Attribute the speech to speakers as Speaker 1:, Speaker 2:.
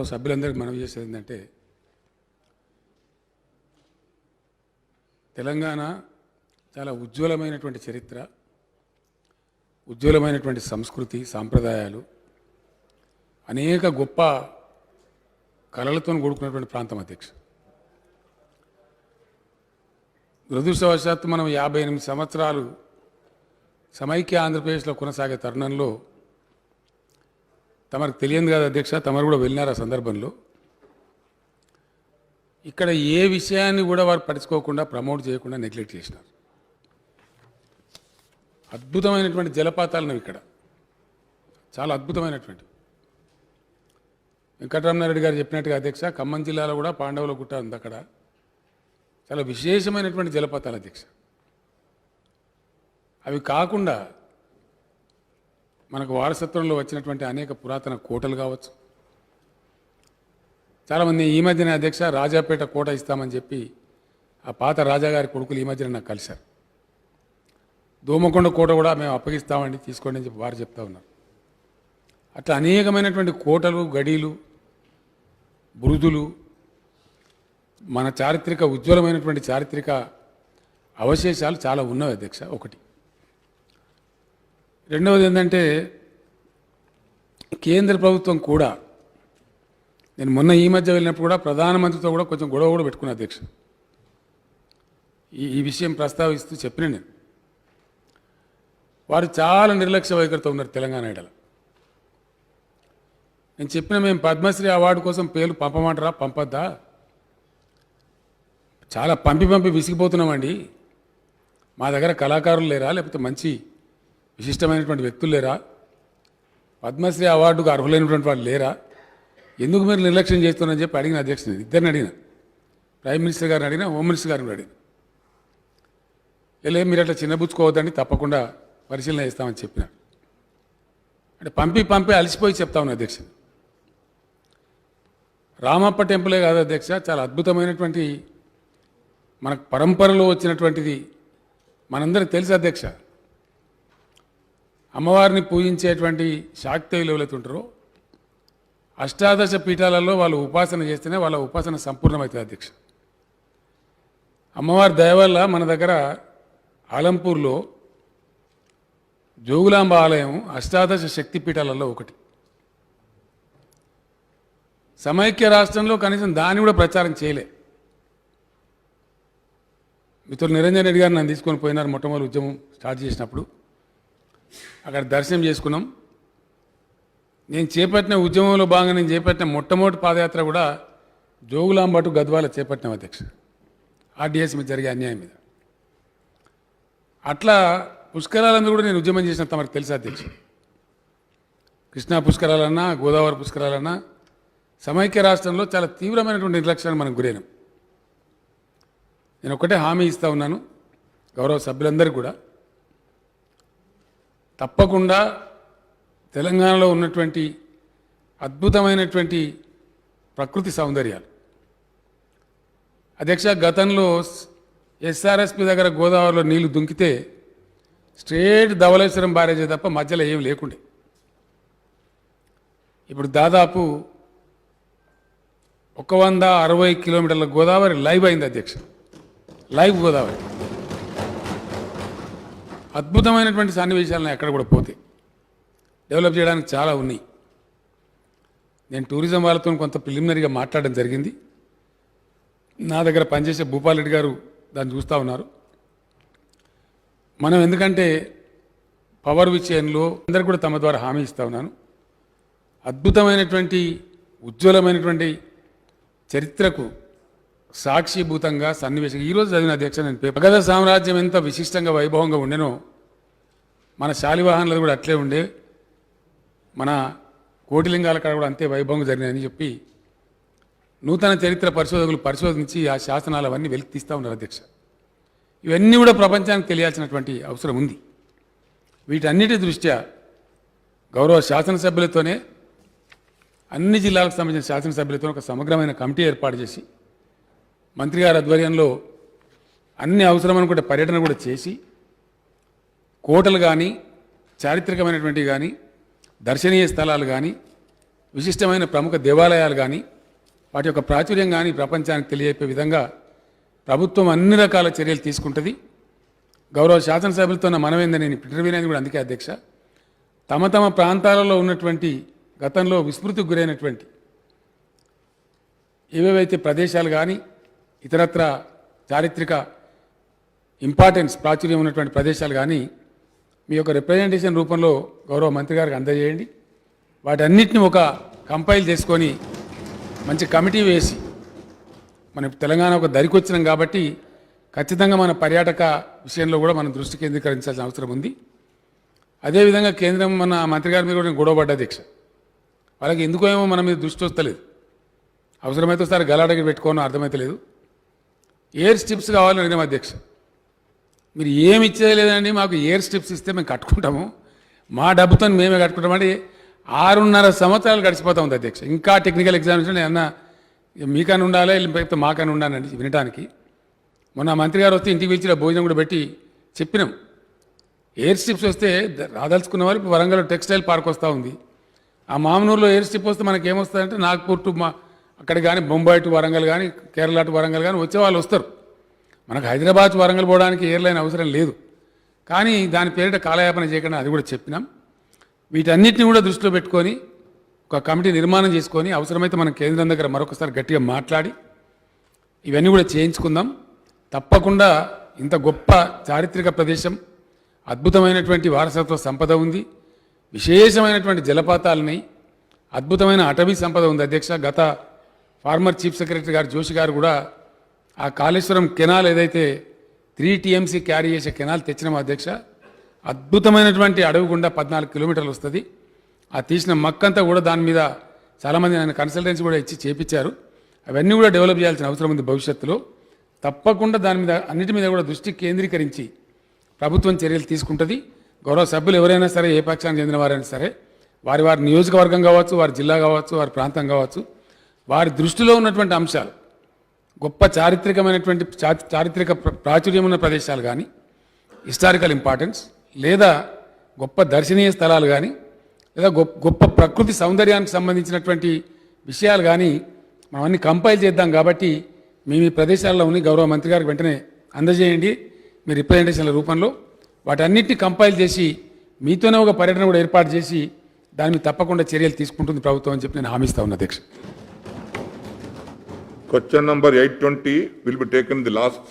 Speaker 1: గౌరవ సభ్యులందరికీ మనవి చేసేది ఏంటంటే తెలంగాణ చాలా ఉజ్వలమైనటువంటి చరిత్ర, ఉజ్వలమైనటువంటి సంస్కృతి, సాంప్రదాయాలు, అనేక గొప్ప కళలతో కూడుకున్నటువంటి ప్రాంతం అధ్యక్ష. దురదృష్టవశాత్తు మనం 58 సంవత్సరాలు సమైక్య ఆంధ్రప్రదేశ్లో కొనసాగే తరుణంలో తమకు తెలియదు కదా అధ్యక్ష, తమరు కూడా వెళ్ళినారు ఆ సందర్భంలో. ఇక్కడ ఏ విషయాన్ని కూడా వారు పట్టించుకోకుండా, ప్రమోట్ చేయకుండా నెగ్లెక్ట్ చేసినారు. అద్భుతమైనటువంటి జలపాతాలను ఇక్కడ చాలా అద్భుతమైనటువంటి వెంకటరమణారెడ్డి గారు చెప్పినట్టుగా అధ్యక్ష, ఖమ్మం జిల్లాలో కూడా పాండవుల గుట్ట ఉంది. అక్కడ చాలా విశేషమైనటువంటి జలపాతాలు అధ్యక్ష. అవి కాకుండా మనకు వారసత్వంలో వచ్చినటువంటి అనేక పురాతన కోటలు కావచ్చు. చాలామంది ఈ మధ్యనే అధ్యక్ష రాజాపేట కోట ఇస్తామని చెప్పి ఆ పాత రాజాగారి కొడుకులు ఈ మధ్యన నాకు కలిశారు. దోమకొండ కోట కూడా మేము అప్పగిస్తామండి, తీసుకోండి అని చెప్పి వారు చెప్తా ఉన్నారు. అట్లా అనేకమైనటువంటి కోటలు, గడీలు, బురుదులు, మన చారిత్రక ఉజ్వలమైనటువంటి చారిత్రక అవశేషాలు చాలా ఉన్నవి అధ్యక్ష. ఒకటి. రెండవది ఏంటంటే కేంద్ర ప్రభుత్వం కూడా, నేను మొన్న ఈ మధ్య వెళ్ళినప్పుడు కూడా ప్రధానమంత్రితో కూడా కొంచెం గొడవ కూడా పెట్టుకున్నా అధ్యక్ష. ఈ విషయం ప్రస్తావిస్తూ చెప్పిన నేను, వారు చాలా నిర్లక్ష్య వైఖరితో ఉన్నారు తెలంగాణ ఎడల. నేను చెప్పిన, మేము పద్మశ్రీ అవార్డు కోసం పేర్లు పంపమంటారా, పంపద్దా? చాలా పంపి విసిగిపోతున్నామండి. మా దగ్గర కళాకారులు లేరా, లేకపోతే మంచి విశిష్టమైనటువంటి వ్యక్తులు లేరా, పద్మశ్రీ అవార్డుకు అర్హులైనటువంటి వాళ్ళు లేరా, ఎందుకు మీరు నిర్లక్ష్యం చేస్తున్నారని చెప్పి అడిగిన అధ్యక్షుని. ఇద్దరిని అడిగిన, ప్రైమ్ మినిస్టర్ గారిని అడిగిన, హోమ్ మినిస్టర్ గారిని అడిగిన. మీరు అట్లా చిన్నబుచ్చుకోవద్దండి, తప్పకుండా పరిశీలన చేస్తామని చెప్పిన. అంటే పంపి అలసిపోయి చెప్తా ఉన్నా అధ్యక్షుని. రామప్ప టెంపులే కాదు అధ్యక్ష, చాలా అద్భుతమైనటువంటి మనకు పరంపరలో వచ్చినటువంటిది మనందరికీ తెలుసు అధ్యక్ష. అమ్మవారిని పూజించేటువంటి శాక్తేయులు ఎవరైతే ఉంటారో అష్టాదశ పీఠాలలో వాళ్ళు ఉపాసన చేస్తేనే వాళ్ళ ఉపాసన సంపూర్ణమవుతుంది అధ్యక్ష. అమ్మవారి దయ వల్ల మన దగ్గర ఆలంపూర్లో జోగులాంబ ఆలయం అష్టాదశ శక్తి పీఠాలలో ఒకటి. సమైక్య రాష్ట్రంలో కనీసం దాన్ని కూడా ప్రచారం చేయలే. మిత్రులు నిరంజన్ రెడ్డి గారు నన్ను తీసుకొని పోయినారు మొట్టమొదటి ఉద్యమం స్టార్ట్ చేసినప్పుడు. అక్కడ దర్శనం చేసుకున్నాం. నేను చేపట్టిన ఉద్యమంలో భాగంగా నేను చేపట్టిన మొట్టమొదటి పాదయాత్ర కూడా జోగులాంబ టు గద్వాల చేపట్టిన అధ్యక్ష, ఆర్డీఎస్ మీద జరిగే అన్యాయం మీద. అట్లా పుష్కరాలందరూ కూడా నేను ఉద్యమం చేసిన తమకు తెలుసు అధ్యక్ష. కృష్ణా పుష్కరాలన్నా, గోదావరి పుష్కరాలన్నా సమైక్య రాష్ట్రంలో చాలా తీవ్రమైనటువంటి నిర్లక్ష్యాన్ని మనం గురైనాం. నేను ఒకటే హామీ ఇస్తూ ఉన్నాను గౌరవ సభ్యులందరికీ కూడా, తప్పకుండా తెలంగాణలో ఉన్నటువంటి అద్భుతమైనటువంటి ప్రకృతి సౌందర్యాలు అధ్యక్ష, గతంలో ఎస్ఆర్ఎస్పి దగ్గర గోదావరిలో నీళ్లు దుంకితే స్ట్రేట్ ధవళేశ్వరం బ్యారేజీ తప్ప మధ్యలో ఏం లేకుండే. ఇప్పుడు దాదాపు 160 కిలోమీటర్ల గోదావరి లైవ్ అయింది అధ్యక్ష. లైవ్ గోదావరి. అద్భుతమైనటువంటి సన్నివేశాలను ఎక్కడ కూడా పోతే డెవలప్ చేయడానికి చాలా ఉన్నాయి. నేను టూరిజం వాళ్ళతో కొంత ప్రిలిమినరీగా మాట్లాడడం జరిగింది. నా దగ్గర పనిచేసే భూపాల్ రెడ్డి గారు దాన్ని చూస్తూ ఉన్నారు. మనం ఎందుకంటే పవర్ విషయంలో అందరికీ కూడా తమ ద్వారా హామీ ఇస్తూ ఉన్నాను. అద్భుతమైనటువంటి ఉజ్వలమైనటువంటి చరిత్రకు సాక్షిభూతంగా సన్నివేశంగా ఈరోజు చదివిన అధ్యక్ష నేను మగధ సామ్రాజ్యం ఎంత విశిష్టంగా వైభవంగా ఉండేనో మన శాలివాహనాలు కూడా అట్లే ఉండే, మన కోటిలింగాల కాడ కూడా అంతే వైభవంగా జరిగినాయని చెప్పి నూతన చరిత్ర పరిశోధకులు పరిశోధించి ఆ శాసనాలు అవన్నీ వెలికి తీస్తూ ఉన్నారు అధ్యక్ష. ఇవన్నీ కూడా ప్రపంచానికి తెలియాల్సినటువంటి అవసరం ఉంది. వీటన్నిటి దృష్ట్యా గౌరవ శాసనసభ్యులతోనే, అన్ని జిల్లాలకు సంబంధించిన శాసనసభ్యులతో ఒక సమగ్రమైన కమిటీ ఏర్పాటు చేసి మంత్రి గారి ఆధ్వర్యంలో అన్ని అవసరం అనుకుంటే పర్యటన కూడా చేసి కోటలు కానీ, చారిత్రకమైనటువంటివి కానీ, దర్శనీయ స్థలాలు కానీ, విశిష్టమైన ప్రముఖ దేవాలయాలు కానీ వాటి యొక్క ప్రాచుర్యం కానీ ప్రపంచానికి తెలియజెప్పే విధంగా ప్రభుత్వం అన్ని రకాల చర్యలు తీసుకుంటుంది. గౌరవ శాసనసభ్యులతో నా మనమేందని నేను ఇంటర్వ్యూనైంది కూడా అందుకే అధ్యక్ష, తమ తమ ప్రాంతాలలో ఉన్నటువంటి గతంలో విస్మృతికి గురైనటువంటి ఏవేవైతే ప్రదేశాలు కానీ ఇతరత్ర చారిత్రక ఇంపార్టెన్స్ ప్రాచుర్యం ఉన్నటువంటి ప్రదేశాలు కానీ మీ యొక్క రిప్రజెంటేషన్ రూపంలో గౌరవ మంత్రి గారికి అందజేయండి. వాటన్నిటిని ఒక కంపైల్ చేసుకొని మంచి కమిటీ వేసి మన తెలంగాణ ఒక దరికి వచ్చినాం కాబట్టి ఖచ్చితంగా మన పర్యాటక విషయంలో కూడా మనం దృష్టి కేంద్రీకరించాల్సిన అవసరం ఉంది. అదేవిధంగా కేంద్రం మన మంత్రి గారి మీద కూడా నేను గొడవపడ్డ అధ్యక్ష, వాళ్ళకి ఎందుకో ఏమో మన మీద దృష్టి వస్తలేదు. అవసరమైతే ఒకసారి గలాడకి పెట్టుకోనో అర్థమైతలేదు. ఎయిర్ స్ట్రిప్స్ కావాలని అడిగినాం అధ్యక్ష. మీరు ఏమి ఇచ్చేయలేదండి, మాకు ఎయిర్ స్ట్రిప్స్ ఇస్తే మేము కట్టుకుంటాము, మా డబ్బుతో మేమే కట్టుకుంటామంటే 6.5 సంవత్సరాలు గడిచిపోతా ఉంది అధ్యక్ష. ఇంకా టెక్నికల్ ఎగ్జామినేషన్ ఏమన్నా మీకని ఉండాలి లేకపోతే మాకని ఉండాలండి వినడానికి. మొన్న మంత్రి గారు వస్తే ఇంటికి పిలిచి భోజనం కూడా పెట్టి చెప్పినాం. ఎయిర్ స్ట్రిప్స్ వస్తే రాదలుచుకున్న వారు ఇప్పుడు వరంగల్ టెక్స్టైల్ పార్క్ వస్తూ ఉంది. ఆ మామనూరులో ఎయిర్ స్ట్రిప్ వస్తే మనకి ఏమొస్తుందంటే నాగ్పూర్ టు అక్కడ కానీ బొంబాయి టు వరంగల్ కానీ కేరళ టు వరంగల్ కానీ వచ్చే వాళ్ళు వస్తారు. మనకు హైదరాబాద్ టు వరంగల్ పోవడానికి ఎయిర్లైన్ అవసరం లేదు. కానీ దాని పేరిట కాలయాపన చేయకుండా అది కూడా చెప్పినాం. వీటన్నిటిని కూడా దృష్టిలో పెట్టుకొని ఒక కమిటీ నిర్మాణం చేసుకొని అవసరమైతే మనం కేంద్రం దగ్గర మరొకసారి గట్టిగా మాట్లాడి ఇవన్నీ కూడా చేయించుకుందాం. తప్పకుండా ఇంత గొప్ప చారిత్రక ప్రదేశం, అద్భుతమైనటువంటి వారసత్వ సంపద ఉంది, విశేషమైనటువంటి జలపాతాలని, అద్భుతమైన అటవీ సంపద ఉంది అధ్యక్ష. గత ఫార్మర్ చీఫ్ సెక్రటరీ గారు జోషి గారు కూడా ఆ కాళేశ్వరం కెనాల్ ఏదైతే 3 TMC క్యారీ చేసే కెనాల్ తెచ్చినాం అధ్యక్ష. అద్భుతమైనటువంటి అడవి గుండా 14 కిలోమీటర్లు వస్తుంది. ఆ తీసిన మక్కంతా కూడా దాని మీద చాలామంది ఆయన కన్సల్టెన్సీ కూడా ఇచ్చి చేపించారు. అవన్నీ కూడా డెవలప్ చేయాల్సిన అవసరం ఉంది భవిష్యత్తులో. తప్పకుండా దాని మీద అన్నిటి మీద కూడా దృష్టి కేంద్రీకరించి ప్రభుత్వం చర్యలు తీసుకుంటుంది. గౌరవ సభ్యులు ఎవరైనా సరే, ఏ పక్షానికి చెందిన వారైనా సరే, వారి వారి నియోజకవర్గం కావచ్చు, వారి జిల్లా కావచ్చు, వారి ప్రాంతం కావచ్చు, వారి దృష్టిలో ఉన్నటువంటి అంశాలు, గొప్ప చారిత్రక ప్రాచుర్యం ఉన్న ప్రదేశాలు కానీ, హిస్టారికల్ ఇంపార్టెన్స్ లేదా గొప్ప దర్శనీయ స్థలాలు కానీ, లేదా గొప్ప ప్రకృతి సౌందర్యానికి సంబంధించినటువంటి విషయాలు కానీ మనం అన్ని కంపైల్ చేద్దాం. కాబట్టి మేము ఈ ప్రదేశాల్లో ఉన్న గౌరవ మంత్రి గారికి వెంటనే అందజేయండి మీ రిప్రజెంటేషన్ల రూపంలో. వాటన్నిటిని కంపైల్ చేసి మీతోనే ఒక పర్యటన కూడా ఏర్పాటు చేసి దాని మీద తప్పకుండా చర్యలు తీసుకుంటుంది ప్రభుత్వం అని చెప్పి నేను హామీ ఇస్తా ఉన్నా అధ్యక్ష.
Speaker 2: Question number 820 will be taken the last.